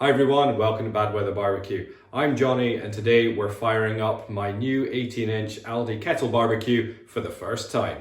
Hi everyone, welcome to Bad Weather Barbecue. I'm Johnny and today we're firing up my new 18-inch Aldi Kettle BBQ for the first time.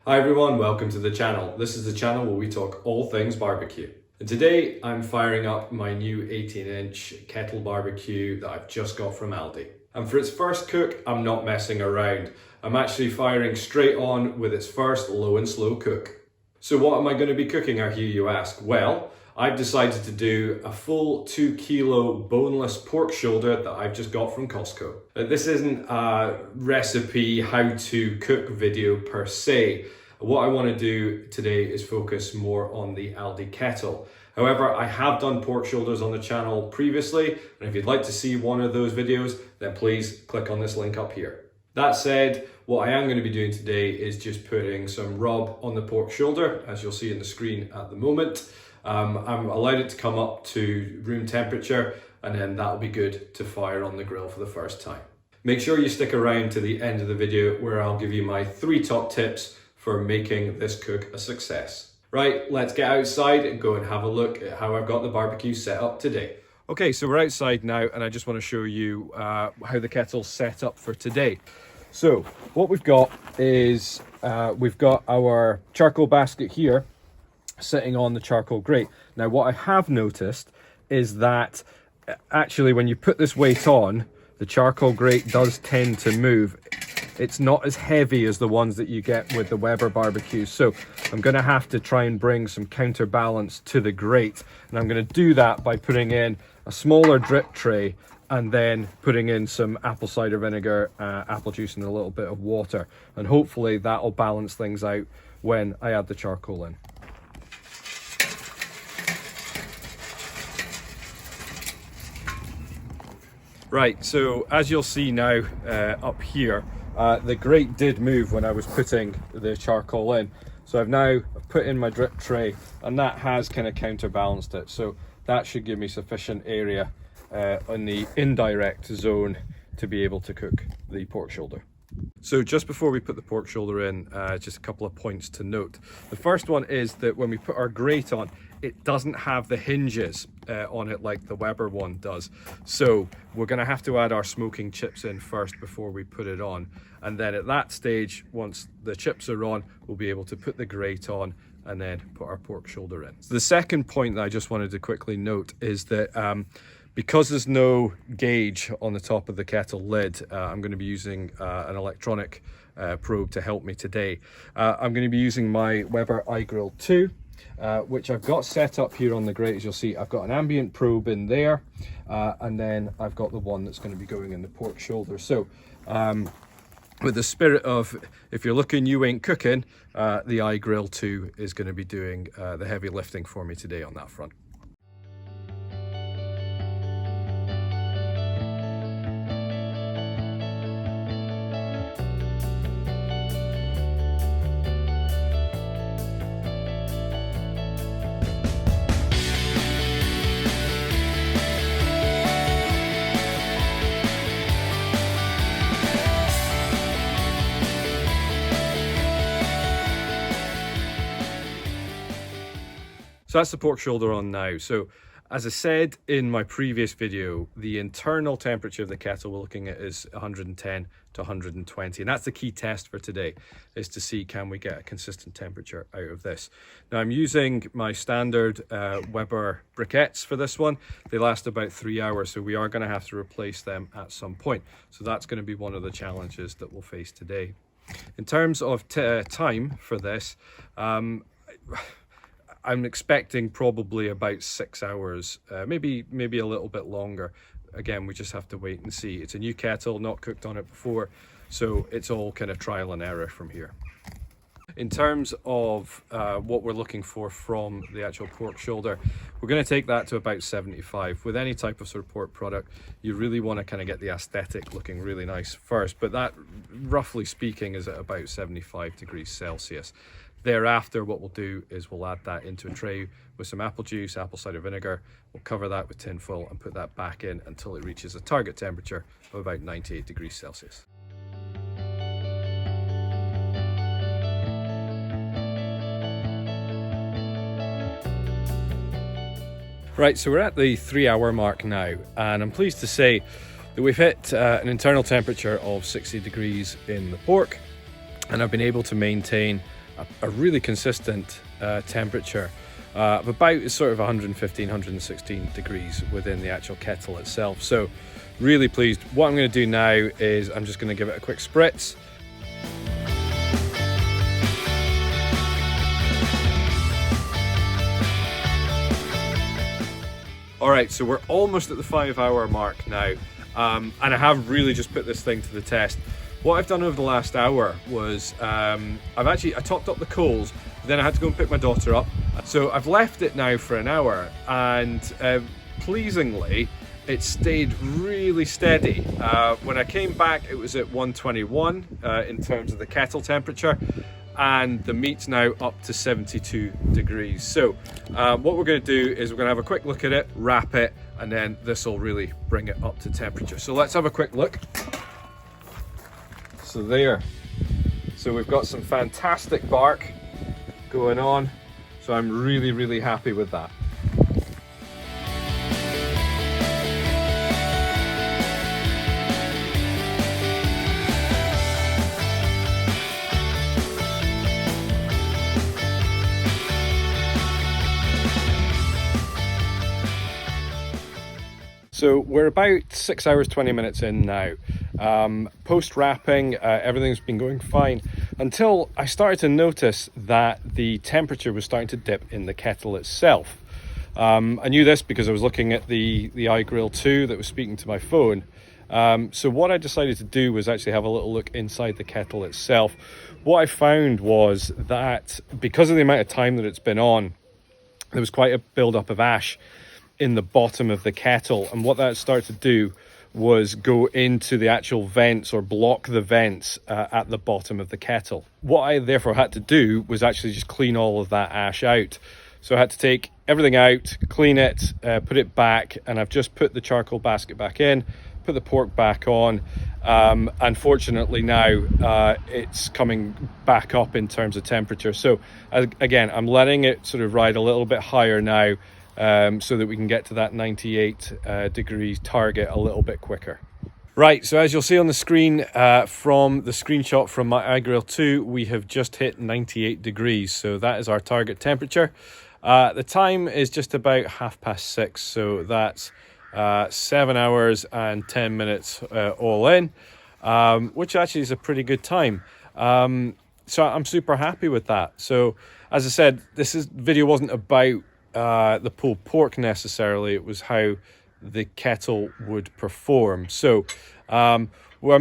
Hi everyone, welcome to the channel. This is the channel where we talk all things barbecue. And today I'm firing up my new 18-inch Kettle BBQ that I've just got from Aldi. And for its first cook, I'm not messing around. I'm actually firing straight on with its first low and slow cook. So what am I going to be cooking, I hear you ask? Well, I've decided to do a full 2 kilo boneless pork shoulder that I've just got from Costco. This isn't a recipe how to cook video per se. What I want to do today is focus more on the Aldi Kettle. However, I have done pork shoulders on the channel previously, and if you'd like to see one of those videos, then please click on this link up here. That said, what I am going to be doing today is just putting some rub on the pork shoulder, as you'll see in the screen at the moment. I'm allowed it to come up to room temperature, and then that'll be good to fire on the grill for the first time. Make sure you stick around to the end of the video where I'll give you my 3 top tips for making this cook a success. Right, let's get outside and go and have a look at how I've got the barbecue set up today. Okay, so we're outside now and I just want to show you how the kettle's set up for today. So what we've got is we've got our charcoal basket here sitting on the charcoal grate. Now what I have noticed is that actually when you put this weight on, the charcoal grate does tend to move. It's not as heavy as the ones that you get with the Weber barbecues. So I'm going to have to try and bring some counterbalance to the grate. And I'm going to do that by putting in a smaller drip tray and then putting in some apple cider vinegar, apple juice and a little bit of water. And hopefully that'll balance things out when I add the charcoal in. Right, so as you'll see now up here, the grate did move when I was putting the charcoal in. So I've now put in my drip tray and that has kind of counterbalanced it. So that should give me sufficient area on the indirect zone to be able to cook the pork shoulder. So just before we put the pork shoulder in, just a couple of points to note. The first one is that when we put our grate on, it doesn't have the hinges on it like the Weber one does. So we're going to have to add our smoking chips in first before we put it on. And then at that stage, once the chips are on, we'll be able to put the grate on and then put our pork shoulder in. So the second point that I just wanted to quickly note is that because there's no gauge on the top of the kettle lid, I'm going to be using an electronic probe to help me today. I'm going to be using my Weber iGrill 2, which I've got set up here on the grate. As you'll see, I've got an ambient probe in there, and then I've got the one that's going to be going in the pork shoulder. So with the spirit of, if you're looking, you ain't cooking, the iGrill 2 is going to be doing the heavy lifting for me today on that front. So that's the pork shoulder on now. So as I said in my previous video, the internal temperature of the kettle we're looking at is 110 to 120. And that's the key test for today, is to see can we get a consistent temperature out of this. Now I'm using my standard Weber briquettes for this one. They last about 3 hours, so we are going to have to replace them at some point. So that's going to be one of the challenges that we'll face today. In terms of time for this, I'm expecting probably about 6 hours, maybe a little bit longer. Again, we just have to wait and see. It's a new kettle, not cooked on it before, so it's all kind of trial and error from here. In terms of what we're looking for from the actual pork shoulder, we're going to take that to about 75. With any type of sort of pork product, you really want to kind of get the aesthetic looking really nice first, but that, roughly speaking, is at about 75 degrees Celsius. Thereafter, what we'll do is we'll add that into a tray with some apple juice, apple cider vinegar. We'll cover that with tin foil and put that back in until it reaches a target temperature of about 98 degrees Celsius. Right, so we're at the 3-hour mark now, and I'm pleased to say that we've hit an internal temperature of 60 degrees in the pork, and I've been able to maintain a really consistent temperature of about sort of 115, 116 degrees within the actual kettle itself. So really pleased. What I'm going to do now is I'm just going to give it a quick spritz. All right, so we're almost at the 5-hour mark now, and I have really just put this thing to the test. What I've done over the last hour was I topped up the coals, then I had to go and pick my daughter up. So I've left it now for an hour, and pleasingly, it stayed really steady. When I came back, it was at 121 in terms of the kettle temperature, and the meat's now up to 72 degrees. So what we're going to do is we're going to have a quick look at it, wrap it, and then this will really bring it up to temperature. So let's have a quick look. So there. So we've got some fantastic bark going on. So I'm really, really happy with that. So we're about 6 hours, 20 minutes in now. Post wrapping, everything's been going fine until I started to notice that the temperature was starting to dip in the kettle itself. I knew this because I was looking at the iGrill 2 that was speaking to my phone. So what I decided to do was actually have a little look inside the kettle itself. What I found was that because of the amount of time that it's been on, there was quite a build-up of ash in the bottom of the kettle, and what that started to do was go into the actual vents or block the vents at the bottom of the kettle. What I therefore had to do was actually just clean all of that ash out. So I had to take everything out, clean it, put it back, and I've just put the charcoal basket back in, put the pork back on. Unfortunately now it's coming back up in terms of temperature. So again, I'm letting it sort of ride a little bit higher now, so that we can get to that 98 degrees target a little bit quicker. Right, so as you'll see on the screen from the screenshot from my iGrill 2, we have just hit 98 degrees. So that is our target temperature. The time is just about 6:30, so that's 7 hours and 10 minutes all in, which actually is a pretty good time. So I'm super happy with that. So as I said, this video wasn't about the pulled pork necessarily, it was how the kettle would perform. So I'm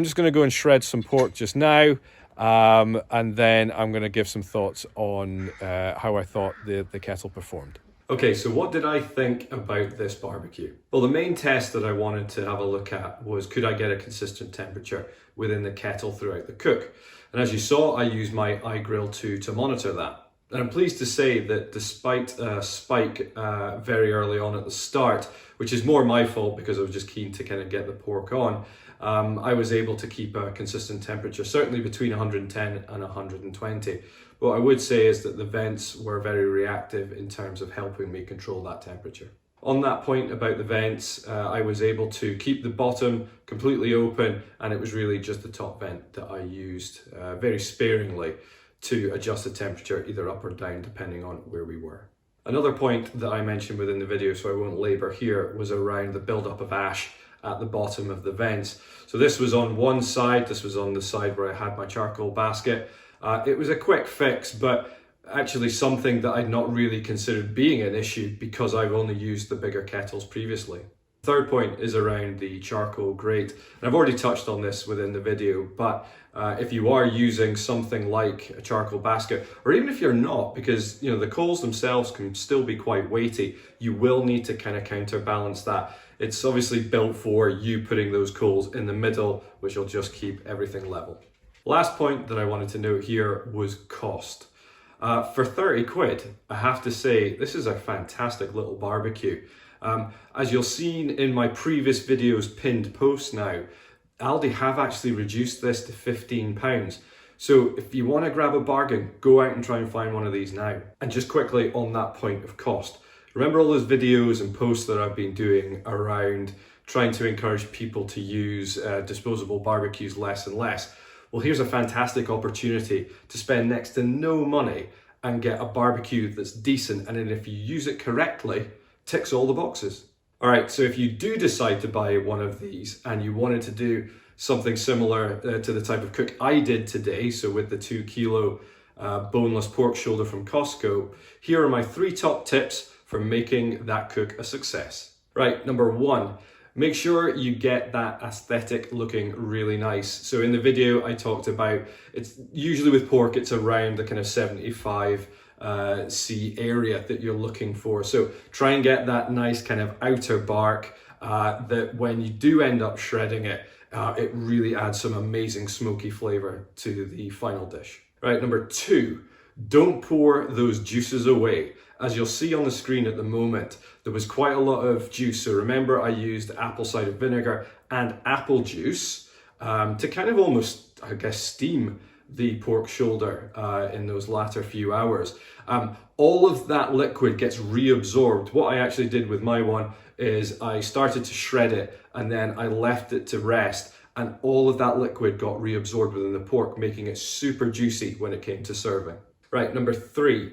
just going to go and shred some pork just now, and then I'm going to give some thoughts on how I thought the kettle performed. Okay, so what did I think about this barbecue? Well, the main test that I wanted to have a look at was, could I get a consistent temperature within the kettle throughout the cook? And as you saw, I used my iGrill 2 to monitor that. And I'm pleased to say that despite a spike very early on at the start, which is more my fault because I was just keen to kind of get the pork on, I was able to keep a consistent temperature, certainly between 110 and 120. What I would say is that the vents were very reactive in terms of helping me control that temperature. On that point about the vents, I was able to keep the bottom completely open, and it was really just the top vent that I used very sparingly to adjust the temperature either up or down depending on where we were. Another point that I mentioned within the video, so I won't labour here, was around the build-up of ash at the bottom of the vents. So this was on one side, this was on the side where I had my charcoal basket. It was a quick fix, but actually something that I'd not really considered being an issue because I've only used the bigger kettles previously. Third point is around the charcoal grate, and I've already touched on this within the video, but if you are using something like a charcoal basket, or even if you're not, because the coals themselves can still be quite weighty, you will need to kind of counterbalance that. It's obviously built for you putting those coals in the middle, which will just keep everything level. Last point that I wanted to note here was cost. For 30 quid, I have to say, this is a fantastic little barbecue. As you'll see in my previous videos pinned posts now, Aldi have actually reduced this to £15. So if you want to grab a bargain, go out and try and find one of these now. And just quickly on that point of cost, Remember all those videos and posts that I've been doing around trying to encourage people to use disposable barbecues less and less? Well, here's a fantastic opportunity to spend next to no money and get a barbecue that's decent, and then if you use it correctly, ticks all the boxes. All right, so if you do decide to buy one of these and you wanted to do something similar to the type of cook I did today, so with the 2 kilo boneless pork shoulder from Costco, here are my 3 top tips for making that cook a success. Right, number 1, make sure you get that aesthetic looking really nice. So in the video I talked about, it's usually with pork, it's around the kind of 75 C area that you're looking for. So try and get that nice kind of outer bark that when you do end up shredding it, it really adds some amazing smoky flavor to the final dish. Right, number 2, don't pour those juices away. As you'll see on the screen at the moment, there was quite a lot of juice. So remember, I used apple cider vinegar and apple juice to kind of almost, I guess, steam the pork shoulder in those latter few hours. All of that liquid gets reabsorbed. What I actually did with my one is I started to shred it and then I left it to rest, and all of that liquid got reabsorbed within the pork, making it super juicy when it came to serving. Right, number 3.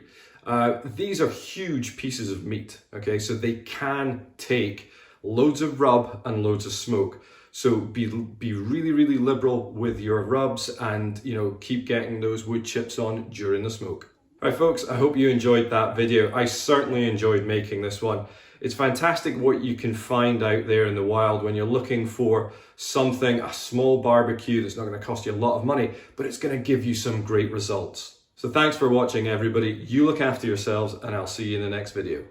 These are huge pieces of meat, okay? So they can take loads of rub and loads of smoke. So be really, really liberal with your rubs and, keep getting those wood chips on during the smoke. All right, folks, I hope you enjoyed that video. I certainly enjoyed making this one. It's fantastic what you can find out there in the wild when you're looking for something, a small barbecue that's not going to cost you a lot of money, but it's going to give you some great results. So thanks for watching, everybody. You look after yourselves, and I'll see you in the next video.